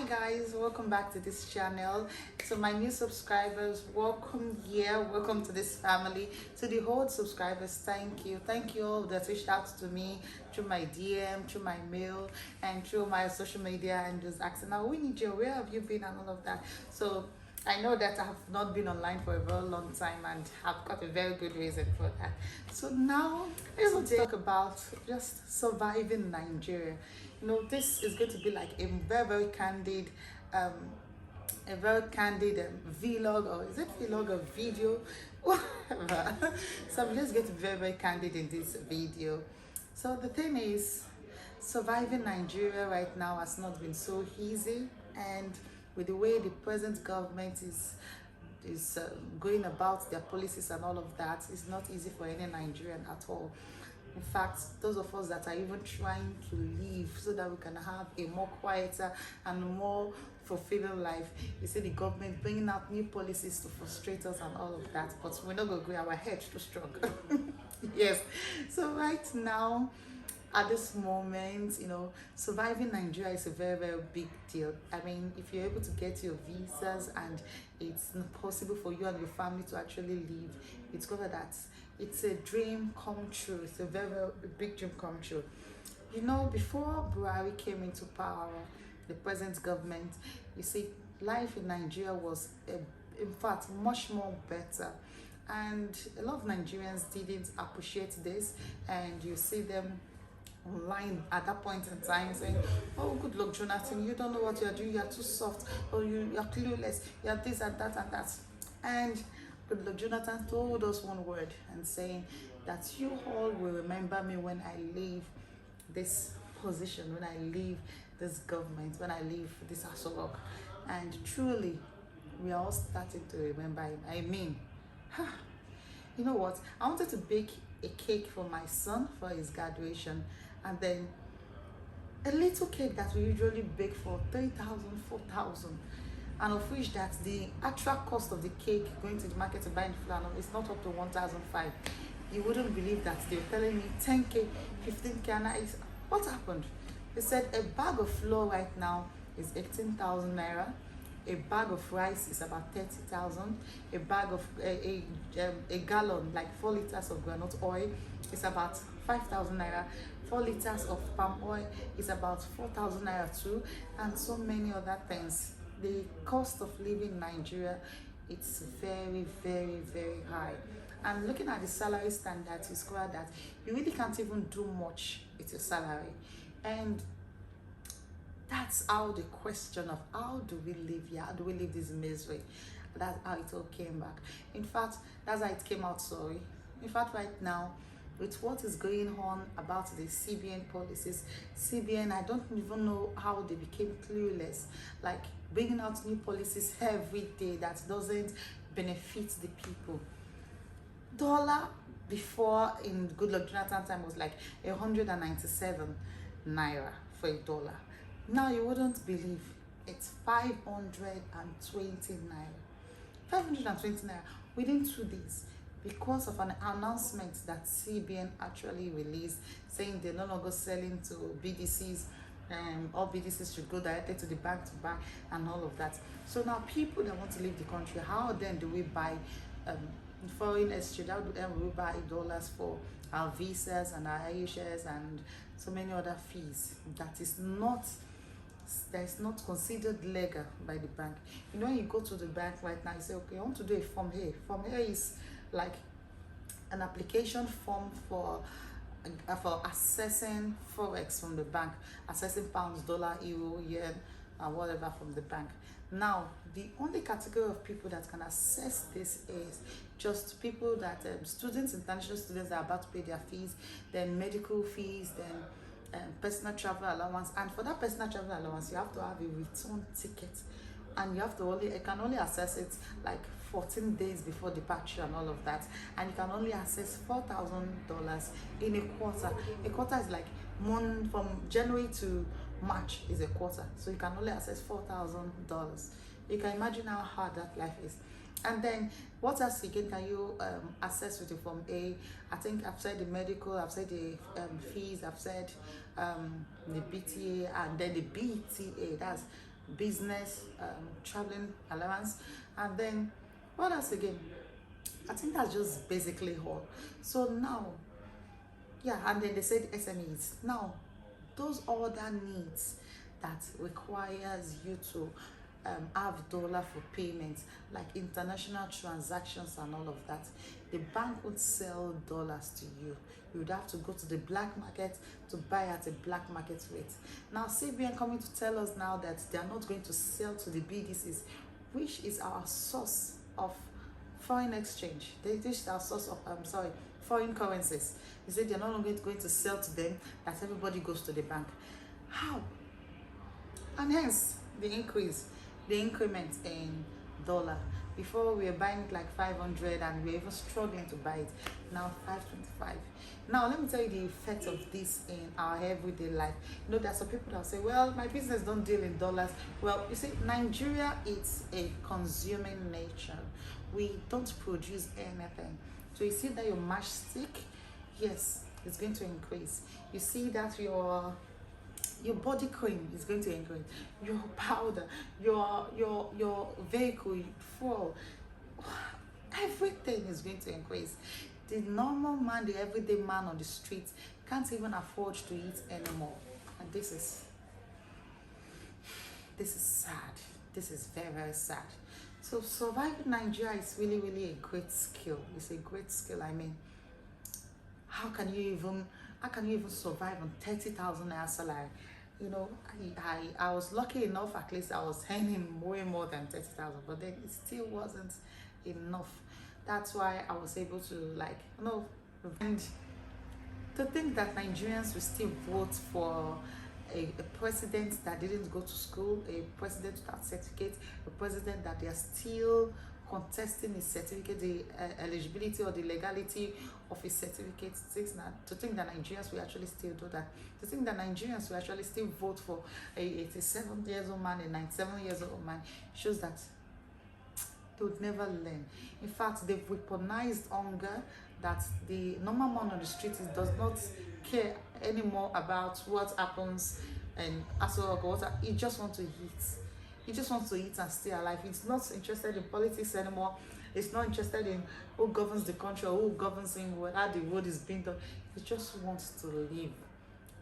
guys, welcome back to this channel. So my new subscribers, welcome here, welcome to this family. To the old subscribers, thank you all that reached out to me through my DM, through my mail, and through my social media, and just asking, Iamwinyjoe, where have you been, and all of that. So I know that I have not been online for a very long time and have got a very good reason for that. So now let's talk about just surviving Nigeria. This is going to be like a very candid vlog, or is it vlog or video? Whatever. So I'm just going to be very candid in this video. So the thing is, surviving Nigeria right now has not been so easy, and with the way the present government is going about their policies and all of that, it's not easy for any Nigerian at all. In fact, those of us that are even trying to leave so that we can have a more quieter and more fulfilling life, you see the government bringing out new policies to frustrate us and all of that, but we're not going to go our head too strong. Yes. So right now, at this moment, surviving Nigeria is a very big deal. I mean, if you're able to get your visas and it's not possible for you and your family to actually leave, it's covered that. It's a dream come true. It's a very big dream come true. Before Buhari came into power, the present government, you see, life in Nigeria was, in fact, much more better. And a lot of Nigerians didn't appreciate this, and you see them online at that point in time saying, oh, good luck, Jonathan, you don't know what you're doing, you're too soft, or you're clueless, you're this and that and that. And good luck, Jonathan told us one word and saying that you all will remember me when I leave this position, when I leave this government, when I leave this Aso. And truly, we are all starting to remember him. I mean, you know what? I wanted to bake a cake for my son for his graduation, and then a little cake that we usually bake for 3,000, 4,000, and of which that the actual cost of the cake going to the market to buy in flour is not up to 1,500. You wouldn't believe that they were telling me 10k, 15k, and what happened? They said a bag of flour right now is 18,000 naira. A bag of rice is about 30,000. A bag of a gallon, like 4 liters of groundnut oil, is about 5,000 naira. 4 liters of palm oil is about 4,000 naira too, and so many other things. The cost of living in Nigeria, it's very high. And looking at the salary standards, it's clear that you really can't even do much with your salary. And that's how the question of how do we live here, how do we live this misery, that's how it all came back. In fact, that's how it came out, sorry. In fact, right now, with what is going on about the CBN policies, CBN, I don't even know how they became clueless, like bringing out new policies every day that doesn't benefit the people. Dollar before in Goodluck Jonathan time was like 197 naira for a dollar. Now you wouldn't believe it's 520 naira. 520 naira within 2 days, because of an announcement that CBN actually released saying they're no longer selling to BDCs. All BDCs should go directly to the bank to buy and all of that. So now people that want to leave the country, how then do we buy foreign exchange? How then we buy dollars for our visas and our shares and so many other fees that is not considered legal by the bank? When you go to the bank right now, you say, okay, I want to do a form here. Form here is like an application form for assessing forex from the bank, assessing pounds, dollar, euro, yen, and whatever from the bank. Now, the only category of people that can assess this is just people that students, international students that are about to pay their fees, then medical fees, then personal travel allowance. And for that personal travel allowance, you have to have a return ticket, and you can only access it like 14 days before departure and all of that, and you can only access $4,000 in a quarter. A quarter is like from January to March is a quarter, so you can only access $4,000. You can imagine how hard that life is. And then what else again can you access with the Form A? I think I've said the medical, I've said the fees, I've said the BTA, and then the BTA, that's business, traveling allowance, and then what else again? I think that's just basically all. So now, yeah, and then they said SMEs. Now, those other needs that requires you to have dollar for payments, like international transactions and all of that, the bank would sell dollars to you. You would have to go to the black market to buy at a black market rate. Now, CBN coming to tell us now that they are not going to sell to the BDCs, which is our source of foreign exchange. This is our source of foreign currencies. They said they're no longer going to sell to them, that everybody goes to the bank. How? And hence the increment in dollar. Before we were buying it like 500 and we were even struggling to buy it. Now 525. Now let me tell you the effect of this in our everyday life. You know, there are some people that say, well, my business don't deal in dollars. Well, you see, Nigeria is a consuming nation. We don't produce anything. So you see that your matchstick, yes, it's going to increase. You see that your body cream is going to increase, your powder, your vehicle, fuel, everything is going to increase. The normal man, the everyday man on the street can't even afford to eat anymore. And this is sad. This is very, very sad. So surviving Nigeria is really, really a great skill. It's a great skill. I mean, how can you even survive on 30,000 naira salary? You know, I was lucky enough, at least I was earning way more than 30,000, but then it still wasn't enough. That's why I was able to, like, and to think that Nigerians will still vote for a president that didn't go to school, a president without certificate, a president that they are still contesting his certificate, the eligibility or the legality of his certificate. To think that Nigerians will actually still do that, to think that Nigerians will actually still vote for a 87 years old man, a 97 years old man, shows that they would never learn. In fact, they've weaponized hunger, that the normal man on the street does not care anymore about what happens and he just wants to eat. He just wants to eat and stay alive. He's not interested in politics anymore. He's not interested in who governs the country or who governs him, how the road is being done. He just wants to live.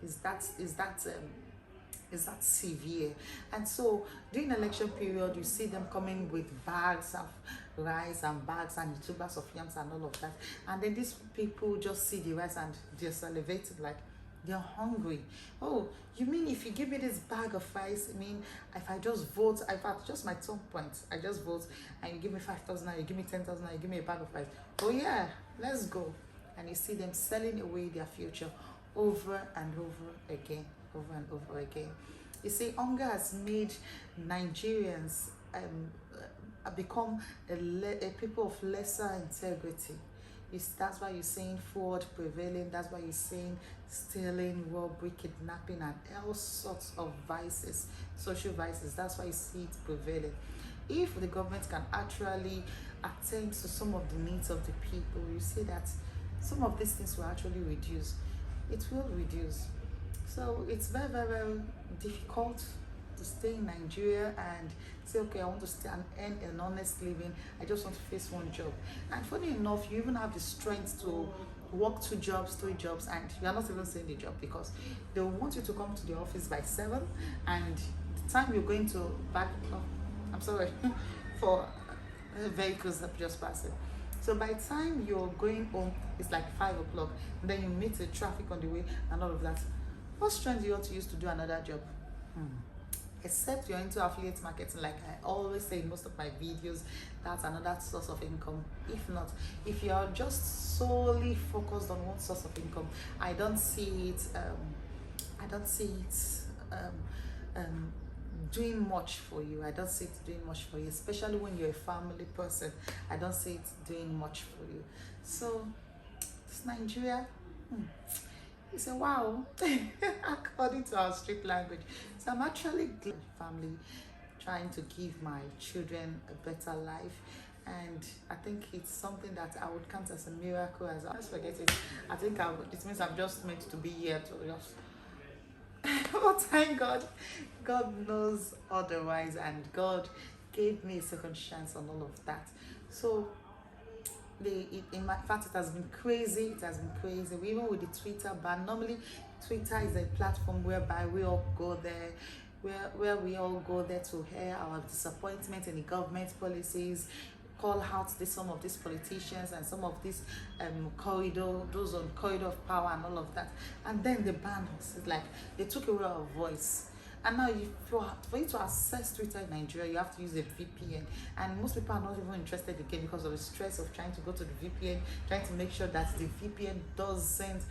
Is that severe? And so during election period, you see them coming with bags of rice and bags and tubers of yams and all of that. And then these people just see the rice and they're salivating, like they're hungry. Oh, you mean if you give me this bag of rice, I mean, if I just vote, in fact, just my 2 points, I just vote and you give me 5,000, you give me 10,000, you give me a bag of rice. Oh yeah, let's go. And you see them selling away their future over and over again, over and over again. You see, hunger has made Nigerians become a people of lesser integrity. That's why you're seeing fraud prevailing. That's why you're seeing stealing, robbery, kidnapping, and all sorts of vices, social vices. That's why you see it prevailing. If the government can actually attend to some of the needs of the people, you see that some of these things will actually reduce. It will reduce. So it's very, very, very difficult to stay in Nigeria and say, okay, I want to stay and earn an honest living. I just want to face one job. And funny enough, you even have the strength to work 2 jobs, 3 jobs, and you're not even seeing the job because they want you to come to the office by 7, and the time you're going to for vehicles that just passing. So by the time you're going home, it's like 5 o'clock, and then you meet the traffic on the way and all of that. What strength do you want to use to do another job? Except you're into affiliate marketing, like I always say in most of my videos, that's another source of income. If not, if you're just solely focused on one source of income, I don't see it doing much for you. I don't see it doing much for you, especially when you're a family person. I don't see it doing much for you. So it's Nigeria. You say, wow, according to our street language. So I'm actually family, trying to give my children a better life. And I think it's something that I would count as a miracle. As I just forget it, I think it means I'm just meant to be here to just But thank God, God knows otherwise, and God gave me a second chance on all of that. So in my fact, it has been crazy. It has been crazy. Even with the Twitter ban. Normally, Twitter is a platform whereby we all go there, where we all go there to air our disappointment in the government policies, call out some of these politicians and some of these those on corridor of power and all of that. And then the ban us. It's like they took away our voice. And now, for you to access Twitter in Nigeria, you have to use a VPN. And most people are not even interested again because of the stress of trying to go to the VPN, trying to make sure that the VPN doesn't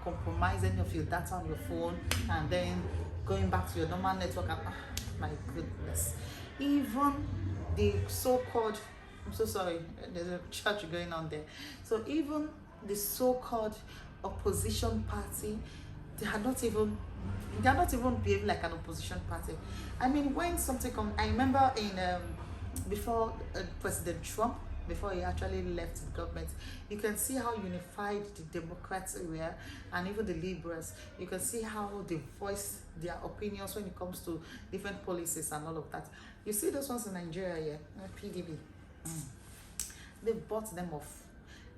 compromise any of your data on your phone, and then going back to your normal network. And my goodness, even the so-called, I'm so sorry, there's a church going on there. So even the so-called opposition party, they are not even behaving like an opposition party. I mean, when something comes, I remember in before President Trump, before he actually left the government, you can see how unified the Democrats were, and even the liberals. You can see how they voice their opinions when it comes to different policies and all of that. You see those ones in Nigeria, yeah, PDB. They bought them off.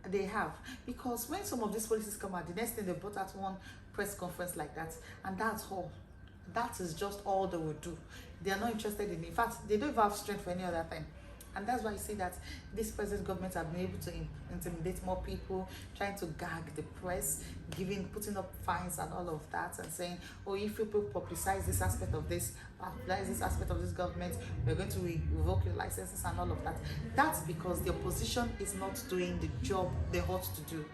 They have, because when some of these policies come out, the next thing they brought out one press conference like that, and that's all. That is just all they will do. They are not interested in fact, they don't even have strength for any other thing. And that's why you see that this present government have been able to intimidate more people, trying to gag the press, putting up fines and all of that, and saying, oh, if people publicize this aspect of this, publicize this aspect of this government, we're going to revoke your licenses and all of that. That's because the opposition is not doing the job they ought to do.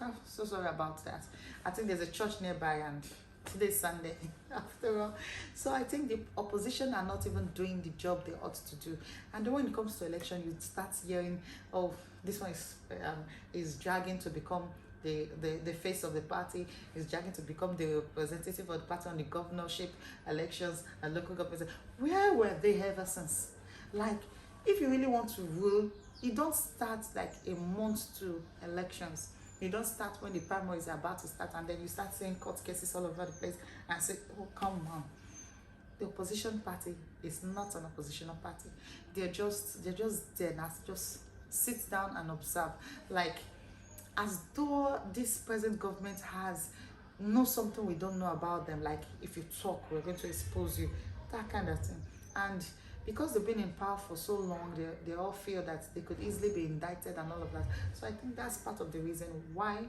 Oh, so sorry about that. I think there's a church nearby, and today's Sunday after all. So I think the opposition are not even doing the job they ought to do. And then when it comes to election, you start hearing, oh, this one is dragging to become the face of the party, is dragging to become the representative of the party on the governorship elections and local government. Where were they ever since? Like, if you really want to rule, you don't start like a month to elections. You don't start when the primary is about to start, and then you start seeing court cases all over the place and say, oh, come on. The opposition party is not an oppositional party. They're just there now, just sit down and observe. Like, as though this present government knows something we don't know about them. Like, if you talk, we're going to expose you. That kind of thing. And because they've been in power for so long, they all feel that they could easily be indicted and all of that. So I think that's part of the reason why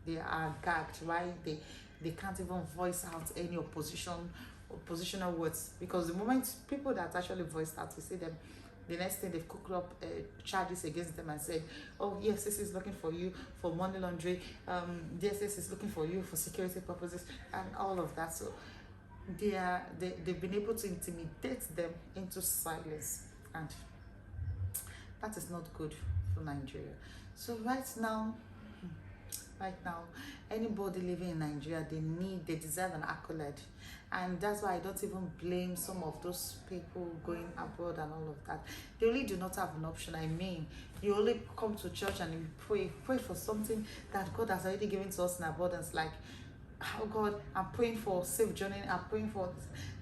they are gagged, why they can't even voice out any oppositional words. Because the moment people that actually voiced out, you see them, the next thing they've cooked up charges against them and said, oh, EFCC is looking for you for money laundering, DSS is looking for you for security purposes, and all of that. So they've been able to intimidate them into silence, and that is not good for Nigeria. So right now, anybody living in Nigeria, they deserve an accolade. And that's why I don't even blame some of those people going abroad and all of that. They really do not have an option. I mean, you only come to church and you pray for something that God has already given to us in abundance. Like, oh God, I'm praying for safe journey. I'm praying for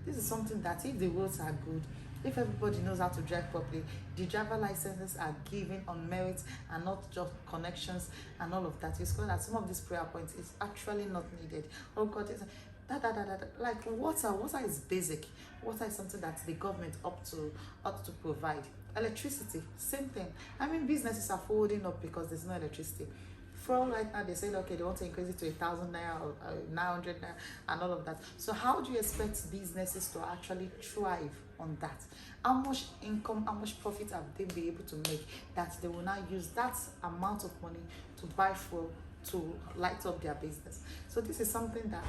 this is something that if the roads are good, if everybody knows how to drive properly, the driver licenses are given on merit and not just connections and all of that. It's called that some of these prayer points is actually not needed. Oh God, like water is basic. Water is something that the government ought to provide. Electricity, same thing. I mean, businesses are folding up because there's no electricity. For right now, they say, okay, they want to increase it to 1,000 naira or 900 naira and all of that. So how do you expect businesses to actually thrive on that? How much income, how much profit have they been able to make that they will now use that amount of money to buy fuel to light up their business? So this is something that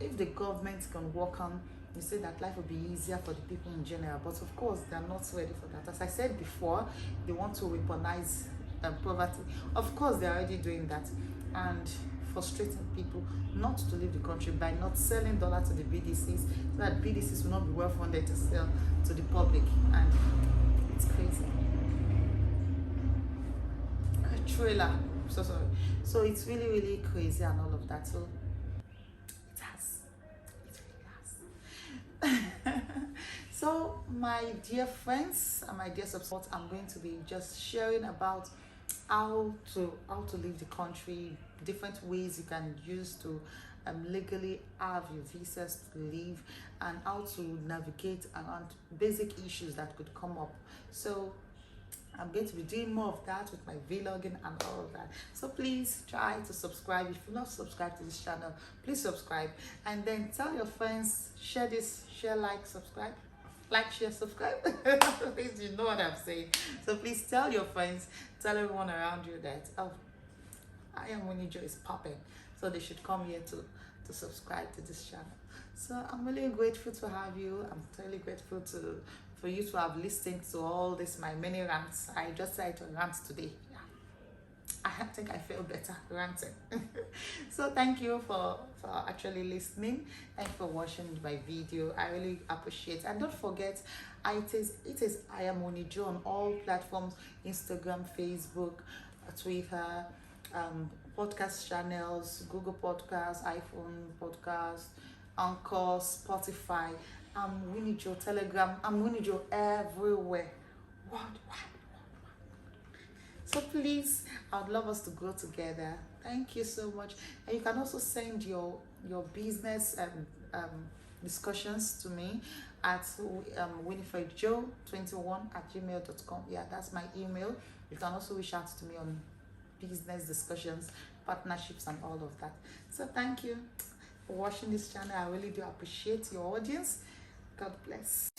if the government can work on, you say that life will be easier for the people in general. But of course, they are not ready for that. As I said before, they want to weaponize poverty. Of course, they're already doing that and frustrating people not to leave the country by not selling dollar to the BDCs, so that BDCs will not be well funded to sell to the public. And it's crazy. A trailer. So sorry. So it's really, really crazy and all of that. So So my dear friends and my dear support, I'm going to be just sharing about how to leave the country, different ways you can use to legally have your visas to leave, and how to navigate around basic issues that could come up. So I'm going to be doing more of that with my vlogging and all of that. So please try to subscribe. If you're not subscribed to this channel, please subscribe, and then tell your friends, share this, share, like, subscribe. Like, share, subscribe. Please, you know what I'm saying. So please tell your friends, tell everyone around you that, oh, Iamwinyjoe is popping. So they should come here to subscribe to this channel. So I'm really grateful to have you. I'm really grateful for you to have listened to all this, my many rants. I just decided to rant today. Yeah. I think I feel better ranting. So thank you for actually listening and for watching my video. I really appreciate it. And don't forget, it is Iamwinyjoe on all platforms: Instagram, Facebook, Twitter, podcast channels, Google Podcasts, iPhone Podcasts, Anchor, Spotify. Iamwinyjoe, Telegram. Iamwinyjoe everywhere. Worldwide. So please, I would love us to grow together. Thank you so much. And you can also send your business discussions to me at winifredjoe21@gmail.com. Yeah, that's my email. You can also reach out to me on business discussions, partnerships, and all of that. So thank you for watching this channel. I really do appreciate your audience. God bless.